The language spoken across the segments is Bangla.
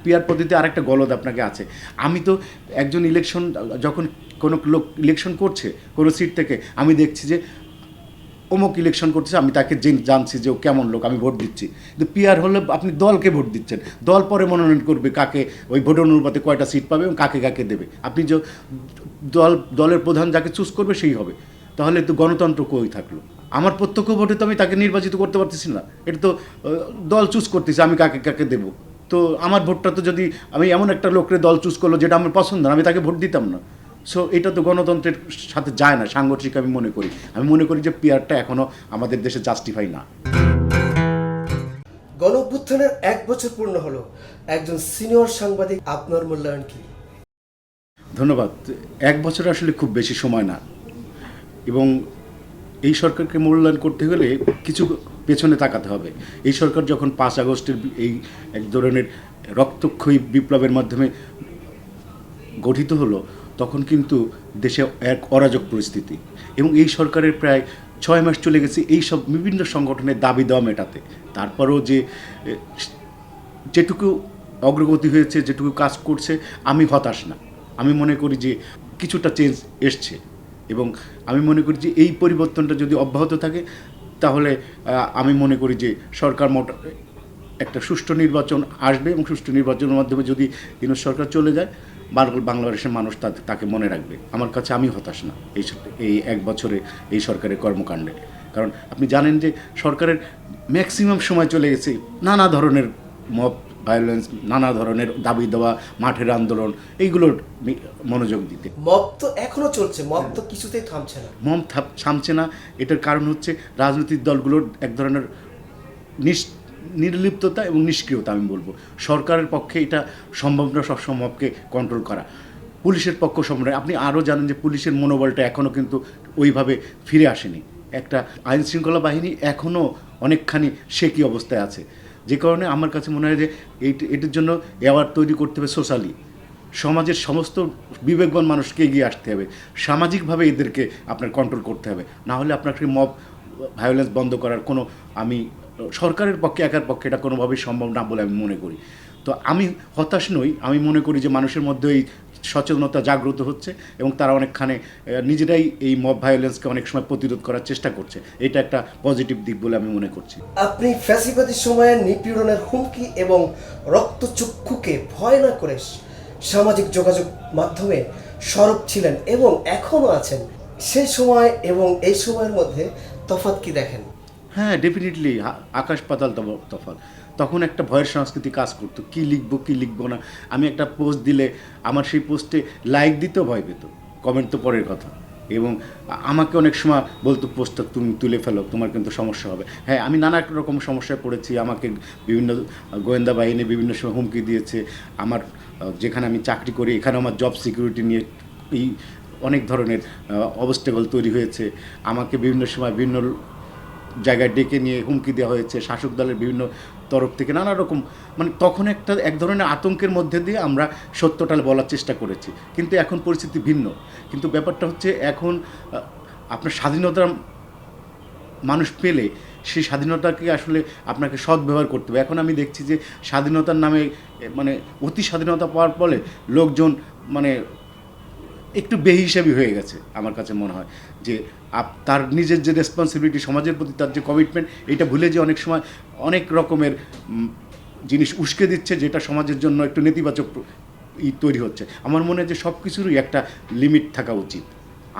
পিআর পদ্ধতিতে আরেকটা গলদ আপনাকে আছে। আমি তো একজন ইলেকশন যখন কোনো লোক ইলেকশন করছে কোনো সিট থেকে, আমি দেখছি যে অমুক ইলেকশন করতেছে, আমি তাকে জানছি যে ও কেমন লোক, আমি ভোট দিচ্ছি। কিন্তু পিআর হলে আপনি দলকে ভোট দিচ্ছেন, দল পরে মনোনয়ন করবে কাকে, ওই ভোট অনুপাতে কয়টা সিট পাবে এবং কাকে কাকে দেবে। আপনি যে দলের প্রধান যাকে চুজ করবে সেই হবে, তাহলে তো গণতন্ত্র কই থাকলো? আমার প্রত্যক্ষ ভোটে তো আমি তাকে নির্বাচিত করতে পারতেছি না, এটা তো দল চুজ করতেছে আমি কাকে কাকে দেবো। তো আমার ভোটটা তো যদি আমি এমন একটা লোকের দল চুজ করলো যেটা আমার পছন্দ না, আমি তাকে ভোট দিতাম না। সো এটা তো গণতন্ত্রের সাথে যায় না, সাংগঠনিক আমি মনে করি যে পিআরটা এখনও আমাদের দেশে জাস্টিফাই না। গণ অভ্যুত্থানের 1 বছর পূর্ণ হলো, একজন সিনিয়র সাংবাদিক আপনার মূল্যায়ন কি? ধন্যবাদ। 1 বছর আসলে খুব বেশি সময় না, এবং এই সরকারকে মূল্যায়ন করতে গেলে কিছু পেছনে তাকাতে হবে। এই সরকার যখন 5 আগস্টের এই এক ধরনের রক্তক্ষয়ী বিপ্লবের মাধ্যমে গঠিত হলো, তখন কিন্তু দেশে এক অরাজক পরিস্থিতি, এবং এই সরকারের প্রায় 6 মাস চলে গেছে এই সব বিভিন্ন সংগঠনের দাবি দেওয়া মেটাতে। তারপরেও যে যেটুকু অগ্রগতি হয়েছে, যেটুকু কাজ করছে, আমি হতাশ না। আমি মনে করি যে কিছুটা চেঞ্জ এসছে, এবং আমি মনে করি যে এই পরিবর্তনটা যদি অব্যাহত থাকে তাহলে আমি মনে করি যে সরকার একটা সুষ্ঠু নির্বাচন আসবে, এবং সুষ্ঠু নির্বাচনের মাধ্যমে যদি ইউনূস সরকার চলে যায়, বাংলাদেশের মানুষ তাকে মনে রাখবে। আমার কাছে আমি হতাশ না এই 1 বছরে এই সরকারের কর্মকাণ্ডে। কারণ আপনি জানেন যে সরকারের ম্যাক্সিমাম সময় চলে গেছে নানা ধরনের মব ভায়োলেন্স, নানা ধরনের দাবি দেওয়া, মাঠের আন্দোলন, এইগুলোর মনোযোগ দিতে। মব তো এখনো চলছে, মব তো কিছুতেই থামছে না। মব থামছে না, এটার কারণ হচ্ছে রাজনৈতিক দলগুলোর এক ধরনের নির্লিপ্ততা এবং নিষ্ক্রিয়তা। আমি বলবো সরকারের পক্ষে এটা সম্ভব না সবসময় মবকে কন্ট্রোল করা, পুলিশের পক্ষ সম্ভব। আপনি আরও জানেন যে পুলিশের মনোবলটা এখনও কিন্তু ওইভাবে ফিরে আসেনি। একটা আইন শৃঙ্খলা বাহিনী এখনও অনেকখানি শেকি অবস্থায় আছে, যে কারণে আমার কাছে মনে হয় যে এটার জন্য অ্যাওয়ার্ড তৈরি করতে হবে সোশ্যালি। সমাজের সমস্ত বিবেকবান মানুষকে এগিয়ে আসতে হবে, সামাজিকভাবে এদেরকে আপনার কন্ট্রোল করতে হবে। না হলে আপনাকে মব ভায়োলেন্স বন্ধ করার কোনো সরকারের পক্ষে একার পক্ষে এটা কোনোভাবেই সম্ভব না বলে আমি মনে করি। তো আমি হতাশ নই, আমি মনে করি যে মানুষের মধ্যে এই সচেতনতা জাগ্রত হচ্ছে, এবং তারা অনেকখানে নিজেরাই এই মব ভায়োলেন্সকে অনেক সময় প্রতিরোধ করার চেষ্টা করছে। এটা একটা পজিটিভ দিক বলে আমি মনে করছি। আপনি ফ্যাসিবাদী সময়ে নিপীড়নের হুমকি এবং রক্তচক্ষুকে ভয় না করে সামাজিক যোগাযোগ মাধ্যমে সরব ছিলেন এবং এখনও আছেন। সেই সময় এবং এই সময়ের মধ্যে তফাৎ কি দেখেন? হ্যাঁ, ডেফিনেটলি আকাশ পাতাল তফাৎ। তখন একটা ভয়ের সংস্কৃতি কাজ করতো, কী লিখবো কী লিখবো না। আমি একটা পোস্ট দিলে আমার সেই পোস্টে লাইক দিতেও ভয় পেত, কমেন্ট তো পরের কথা। এবং আমাকে অনেক সময় বলতো পোস্টটা তুমি তুলে ফেলো, তোমার কিন্তু সমস্যা হবে। হ্যাঁ, আমি নানা রকম সমস্যায় পড়েছি, আমাকে বিভিন্ন গোয়েন্দা বাহিনী বিভিন্ন সময় হুমকি দিয়েছে। আমার যেখানে আমি চাকরি করি এখানে আমার জব সিকিউরিটি নিয়ে এই অনেক ধরনের অবস্টেবল তৈরি হয়েছে। আমাকে বিভিন্ন সময় বিভিন্ন জায়গায় ডেকে নিয়ে হুমকি দেওয়া হয়েছে শাসক দলের বিভিন্ন তরফ থেকে, নানা রকম। মানে তখন এক ধরনের আতঙ্কের মধ্যে দিয়ে আমরা সত্যটা বলার চেষ্টা করেছি, কিন্তু এখন পরিস্থিতি ভিন্ন। কিন্তু ব্যাপারটা হচ্ছে এখন আপনার স্বাধীনতার মানুষ পেলে সেই স্বাধীনতাকে আসলে আপনাকে সদ্ব্যবহার করতে হবে। এখন আমি দেখছি যে স্বাধীনতার নামে মানে অতি স্বাধীনতা পাওয়ার ফলে লোকজন মানে একটু বেহিসাবি হয়ে গেছে। আমার কাছে মনে হয় যে তার নিজের যে রেসপন্সিবিলিটি, সমাজের প্রতি তার যে কমিটমেন্ট, এটা ভুলে যে অনেক সময় অনেক রকমের জিনিস উস্কে দিচ্ছে, যেটা সমাজের জন্য একটু নেতিবাচক তৈরি হচ্ছে। আমার মনে হয় যে সব কিছুরই একটা লিমিট থাকা উচিত।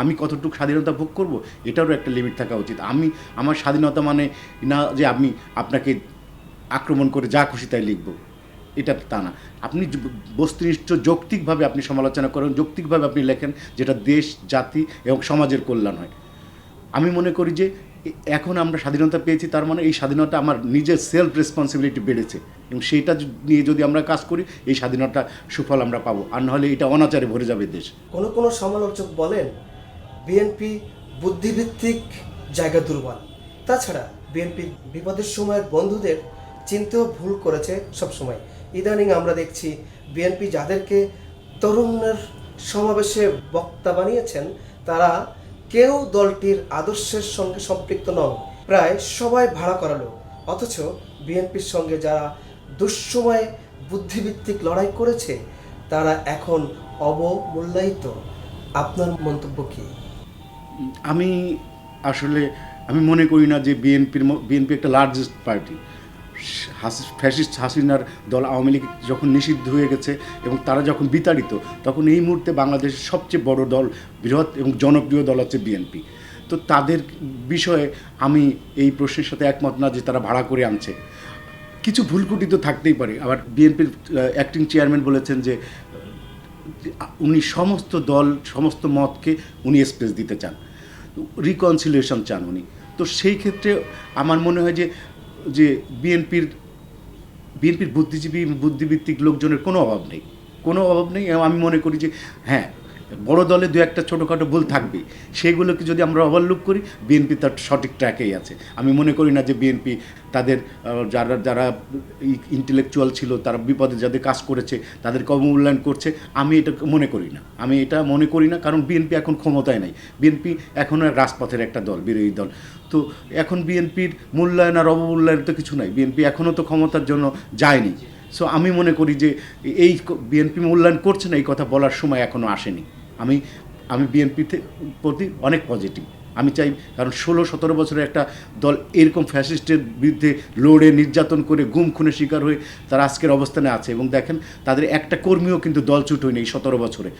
আমি কতটুকু স্বাধীনতা ভোগ করব এটারও একটা লিমিট থাকা উচিত। আমার স্বাধীনতা মানে না যে আমি আপনাকে আক্রমণ করে যা খুশি তাই লিখব, এটা তা না। আপনি বস্তুনিষ্ঠ যৌক্তিকভাবে আপনি সমালোচনা করেন, যৌক্তিকভাবে আপনি লেখেন, যেটা দেশ, জাতি এবং সমাজের কল্যাণ হয়। আমি মনে করি যে এখন আমরা স্বাধীনতা পেয়েছি, তার মানে এই স্বাধীনতা আমার নিজের সেলফ রেসপন্সিবিলিটি বেড়েছে, এবং সেইটা নিয়ে যদি আমরা কাজ করি এই স্বাধীনতা সুফল আমরা পাবো। আর নাহলে এটা অনাচারে ভরে যাবে দেশ। কোনো সমালোচক বলেন বিএনপি বুদ্ধিভিত্তিক জায়গা দুর্বল। তাছাড়া বিএনপি বিপদের সময়ের বন্ধুদের চিনতেও ভুল করেছে সবসময়। ইদানিং আমরা দেখছি বিএনপি যাদেরকে তরুণের সমাবেশে বক্তা বানিয়েছেন তারা কেউ দলটির আদর্শের সঙ্গে সম্পৃক্ত নন, প্রায় সবাই ভাড়া করা লোক। অথচ বিএনপির সঙ্গে যারা দুঃসময়ে বুদ্ধিভিত্তিক লড়াই করেছে তারা এখন অবমূল্যায়িত। আপনার মন্তব্য কি? আমি আসলে আমি মনে করি না যে বিএনপি একটা লার্জেস্ট পার্টি। ফ্যাসিস্ট হাসিনার দল আওয়ামী লীগ যখন নিষিদ্ধ হয়ে গেছে এবং তারা যখন বিতাড়িত, তখন এই মুহূর্তে বাংলাদেশের সবচেয়ে বড় দল, বৃহৎ এবং জনপ্রিয় দল হচ্ছে বিএনপি। তো তাদের বিষয়ে আমি এই প্রশ্নের সাথে একমত না যে তারা ভাড়া করে আনছে। কিছু ভুলকুটি তো থাকতেই পারে। আবার বিএনপির অ্যাক্টিং চেয়ারম্যান বলেছেন যে উনি সমস্ত দল, সমস্ত মতকে উনি স্পেস দিতে চান, রিকনসিলিয়েশন চান উনি। তো সেই ক্ষেত্রে আমার মনে হয় যে যে বিএনপির বুদ্ধিজীবী, বুদ্ধিভিত্তিক লোকজনের কোনো অভাব নেই, কোনো অভাব নেই। এবং আমি মনে করি যে হ্যাঁ, বড় দলে দু একটা ছোটোখাটো ভুল থাকবেই, সেগুলোকে যদি আমরা ওভারলুক করি, বিএনপি তার সঠিক ট্র্যাকেই আছে। আমি মনে করি না যে বিএনপি তাদের যারা ইন্টেলেকচুয়াল ছিল, তারা বিপদে যাদের কাজ করেছে তাদেরকে অবমূল্যায়ন করছে, আমি এটা মনে করি না। কারণ বিএনপি এখন ক্ষমতায় নাই, বিএনপি এখনও রাজপথের একটা দল, বিরোধী দল। তো এখন বিএনপির মূল্যায়ন আর অবমূল্যায়ন তো কিছু নাই, বিএনপি এখনও তো ক্ষমতার জন্য যায়নি। সো আমি মনে করি যে এই বিএনপি মূল্যায়ন করছে না, এই কথা বলার সময় এখনও আসেনি। আমি বিএনপিতে প্রতি অনেক পজিটিভ। আমি চাই, কারণ 16-17 বছরের একটা দল এরকম ফ্যাসিস্টের বিরুদ্ধে লড়ে, নির্যাতন করে, গুম খুনের শিকার হয়ে তারা আজকের অবস্থানে আছে। এবং দেখেন, তাদের একটা কর্মীও কিন্তু দলচ্যুত হয়নি এই 17 বছরে।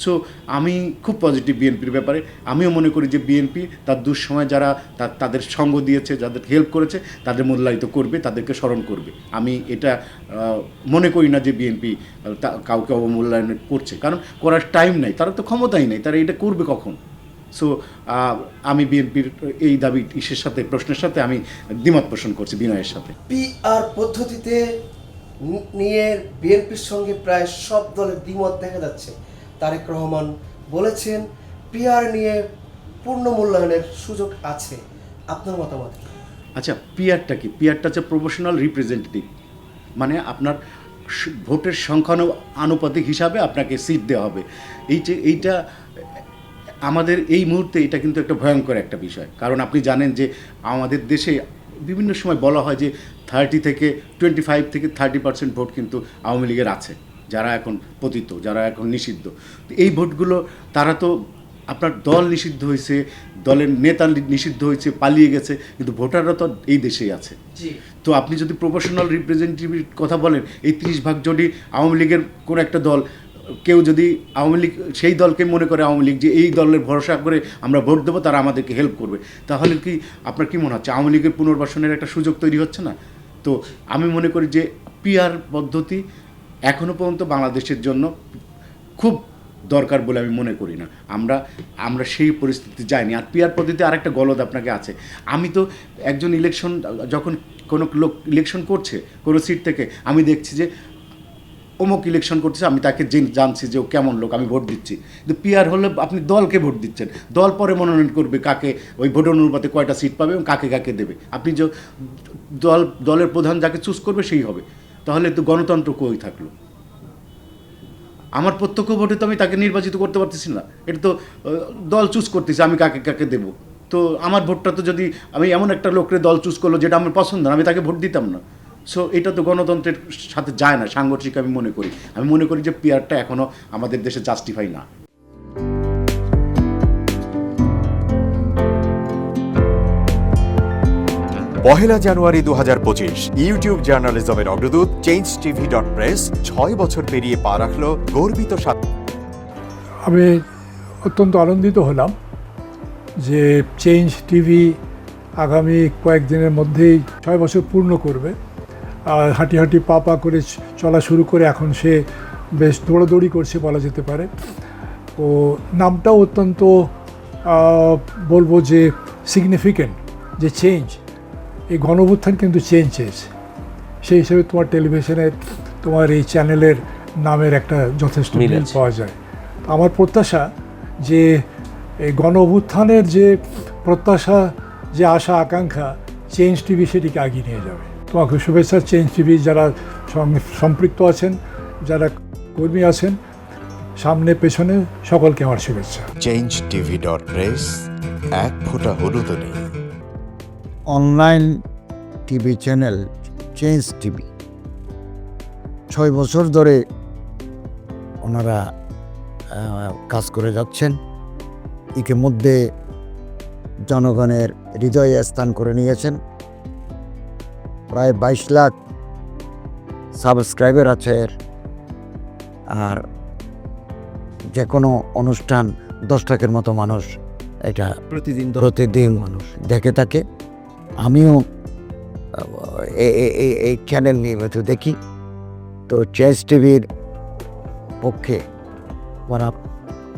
সো আমি খুব পজিটিভ বিএনপির ব্যাপারে। আমিও মনে করি যে বিএনপি তার দুঃসময় যারা তাদের সঙ্গ দিয়েছে, যাদের হেল্প করেছে, তাদের মূল্যায়িত করবে, তাদেরকে স্মরণ করবে। আমি এটা মনে করি না যে বিএনপি কাউকে অবমূল্যায়ন করছে, কারণ করার টাইম নাই, তারা তো ক্ষমতাই নেই, তারা এটা করবে কখন? সো আমি বিএনপির এই দাবি প্রশ্নের সাথে আমি দ্বিমত পোষণ করছি বিনয়ের সাথে। পিআর পদ্ধতিতে নিয়ে বিএনপির সঙ্গে প্রায় সব দলের দ্বিমত দেখা যাচ্ছে। তারেক রহমান বলেছেন পিআর নিয়ে পূর্ণ মূল্যায়নের সুযোগ আছে। আপনার মতামত কি? আচ্ছা, পিআরটা কি? পিআরটা হচ্ছে প্রপোর্শনাল রিপ্রেজেন্টেটিভ, মানে আপনার ভোটের সংখ্যানুপাতিক হিসাবে আপনাকে সিট দেওয়া হবে। এইটা আমাদের এই মুহূর্তে এটা কিন্তু একটা ভয়ঙ্কর একটা বিষয়। কারণ আপনি জানেন যে আমাদের দেশে বিভিন্ন সময় বলা হয় যে 25 থেকে 30% ভোট কিন্তু আওয়ামী লীগের আছে, যারা এখন পতিত, যারা এখন নিষিদ্ধ। এই ভোটগুলো তারা তো, আপনার দল নিষিদ্ধ হয়েছে, দলের নেতা নিষিদ্ধ হয়েছে, পালিয়ে গেছে, কিন্তু ভোটাররা তো এই দেশেই আছে। তো আপনি যদি প্রপোর্শনাল রিপ্রেজেন্টেটিভের কথা বলেন, এই 30 ভাগ যদি আওয়ামী লীগের কোনো একটা দল, কেউ যদি আওয়ামী লীগ, সেই দলকে মনে করে আওয়ামী লীগ যে এই দলের ভরসা করে আমরা ভোট দেবো, তারা আমাদেরকে হেল্প করবে, তাহলে কি আপনার কি মনে হচ্ছে আওয়ামী লীগের পুনর্বাসনের একটা সুযোগ তৈরি হচ্ছে না? তো আমি মনে করি যে পিআর পদ্ধতি এখনও পর্যন্ত বাংলাদেশের জন্য খুব দরকার বলে আমি মনে করি না। আমরা সেই পরিস্থিতি যাইনি। আর পিআর পদ্ধতি আরেকটা গলদ আপনাকে আছে। আমি তো একজন যখন কোনো লোক ইলেকশন করছে কোনো সিট থেকে, আমি দেখছি যে অমুক ইলেকশন করতেছে, আমি তাকে জানছি যে ও কেমন লোক, আমি ভোট দিচ্ছি। কিন্তু পিআর হলে আপনি দলকে ভোট দিচ্ছেন, দল পরে মনোনয়ন করবে কাকে, ওই ভোট অনুপাতে কয়টা সিট পাবে এবং কাকে দেবে। আপনি যে দলের প্রধান যাকে চুজ করবে সেই হবে, তাহলে তো গণতন্ত্র কই থাকলো? আমার প্রত্যক্ষ ভোটে তো আমি তাকে নির্বাচিত করতে পারতেছি না, এটা তো দল চুজ করতেছে আমি কাকে দেবো। তো আমার ভোটটা তো, যদি আমি এমন একটা লোকের দল চুজ করলো যেটা আমার পছন্দ না, আমি তাকে ভোট দিতাম না। সো এটা তো গণতন্ত্রের সাথে যায় না, সাংঘর্ষিক আমি মনে করি যে পিআরটা এখনও আমাদের দেশে জাস্টিফাই না। পহেলা জানুয়ারি 2025 ইউটিউব জার্নালিজমের অগ্রদূত changetv.press 6 বছর পেরিয়ে পা রাখলো গর্বিত আমি অত্যন্ত আনন্দিত হলাম যে চেঞ্জ টিভি আগামী কয়েকদিনের মধ্যেই 6 বছর পূর্ণ করবে। আর হাঁটি পা করে চলা শুরু করে এখন সে বেশ দৌড়াদৌড়ি করছে বলা যেতে পারে। ও নামটাও অত্যন্ত বলবো যে সিগনিফিক্যান্ট, যে চেঞ্জ, এই গণঅভ্যুত্থান কিন্তু চেঞ্জ চেয়েছে। সেই হিসেবে তোমার টেলিভিশনের, তোমার এই চ্যানেলের নামের একটা যথেষ্ট মিল পাওয়া যায়। আমার প্রত্যাশা যে এই গণঅভ্যুত্থানের যে প্রত্যাশা, যে আশা আকাঙ্ক্ষা, চেঞ্জ টিভি সেটিকে এগিয়ে নিয়ে যাবে। তোমাকে শুভেচ্ছা। চেঞ্জ টিভি যারা সম্পৃক্ত আছেন, যারা কর্মী আছেন, সামনে পেছনে সকলকে আমার শুভেচ্ছা। changetv.press, এক ফোঁটা হলুদ নেই। Online TV channel change TV 6 বছর ধরে ওনারা কাজ করে যাচ্ছেন। ইতিমধ্যে জনগণের হৃদয়ে স্থান করে নিয়েছেন। প্রায় 22 লাখ সাবস্ক্রাইবার আছে এর। আর যে কোনো অনুষ্ঠান 10 লাখের মতো মানুষ এটা প্রতিদিন মানুষ দেখে থাকে। আমিও এই চ্যানেল নিয়মিত দেখি। তো চেঞ্জ টিভির পক্ষে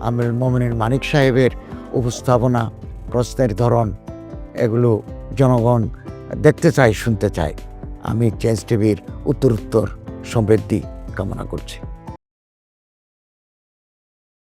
আমির মোমিনুল মানিক সাহেবের উপস্থাপনা, প্রশ্নের ধরন, এগুলো জনগণ দেখতে চায়, শুনতে চায়। আমি চেঞ্জ টিভির উত্তরোত্তর সমৃদ্ধি কামনা করছি।